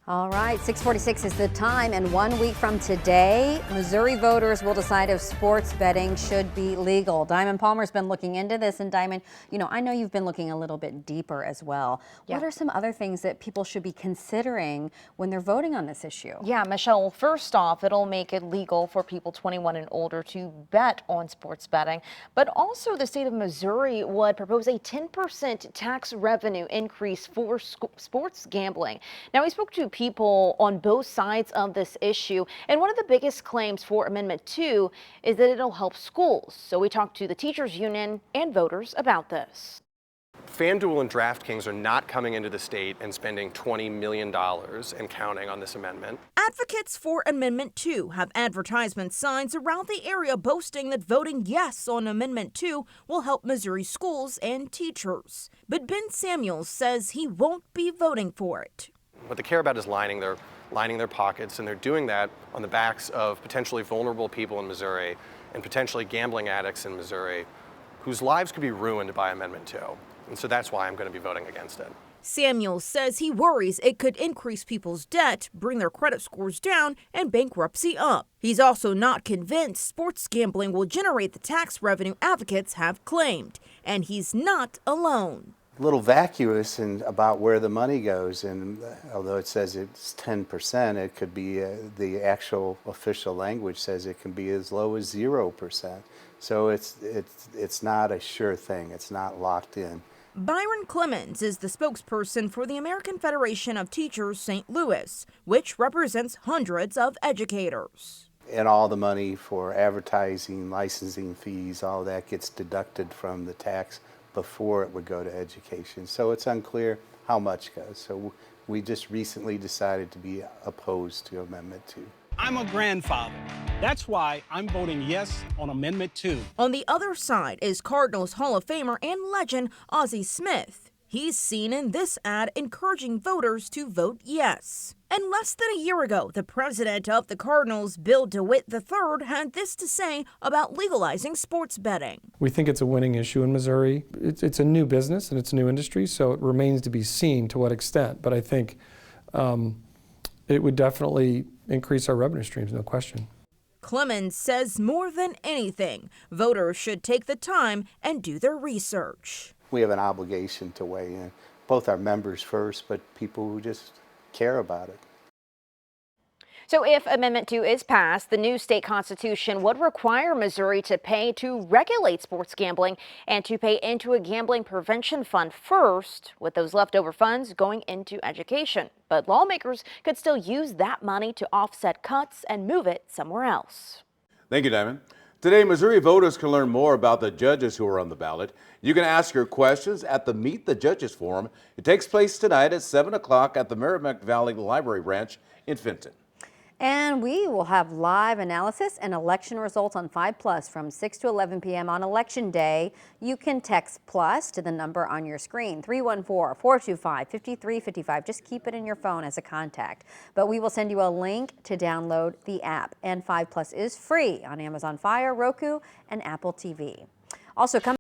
All right, 6:46 is the time, and 1 week from today, Missouri voters will decide if sports betting should be legal. Diamond Palmer's been looking into this, and Diamond, I know you've been looking a little bit deeper as well. Yeah. What are some other things that people should be considering when they're voting on this issue? Yeah, Michelle, first off, it'll make it legal for people 21 and older to bet on sports betting. But also, the state of Missouri would propose a 10% tax revenue increase for sports gambling. Now, we spoke to people on both sides of this issue, and one of the biggest claims for Amendment 2 is that it'll help schools. So we talked to the teachers union and voters about this. FanDuel and DraftKings are not coming into the state and spending $20 million and counting on this amendment. Advocates for Amendment 2 have advertisement signs around the area boasting that voting yes on Amendment 2 will help Missouri schools and teachers. But Ben Samuels says he won't be voting for it. What they care about is lining their pockets, and they're doing that on the backs of potentially vulnerable people in Missouri and potentially gambling addicts in Missouri whose lives could be ruined by Amendment 2. And so that's why I'm going to be voting against it. Samuels says he worries it could increase people's debt, bring their credit scores down, and bankruptcy up. He's also not convinced sports gambling will generate the tax revenue advocates have claimed, and he's not alone. A little vacuous about where the money goes, and although it says it's 10%, it could be the actual official language says it can be as low as 0%. So it's not a sure thing. It's not locked in. Byron Clemens is the spokesperson for the American Federation of Teachers St. Louis, which represents hundreds of educators. And all the money for advertising, licensing fees, all that gets deducted from the tax before it would go to education. So it's unclear how much goes. So we just recently decided to be opposed to Amendment 2. I'm a grandfather. That's why I'm voting yes on Amendment 2. On the other side is Cardinals Hall of Famer and legend Ozzie Smith. He's seen in this ad encouraging voters to vote yes. And less than a year ago, the president of the Cardinals, Bill DeWitt III, had this to say about legalizing sports betting. We think it's a winning issue in Missouri. It's a new business and it's a new industry, so it remains to be seen to what extent. But I think it would definitely increase our revenue streams, no question. Clemens says more than anything, voters should take the time and do their research. We have an obligation to weigh in, both our members first, but people who just care about it. So if Amendment 2 is passed, the new state constitution would require Missouri to pay to regulate sports gambling and to pay into a gambling prevention fund first, with those leftover funds going into education. But lawmakers could still use that money to offset cuts and move it somewhere else. Thank you, Diamond. Today, Missouri voters can learn more about the judges who are on the ballot. You can ask your questions at the Meet the Judges Forum. It takes place tonight at 7 o'clock at the Merrimack Valley Library Branch in Fenton. And we will have live analysis and election results on 5 Plus from 6 to 11 p.m. on Election Day. You can text PLUS to the number on your screen, 314-425-5355. Just keep it in your phone as a contact. But we will send you a link to download the app. And 5 Plus is free on Amazon Fire, Roku, and Apple TV. Also, come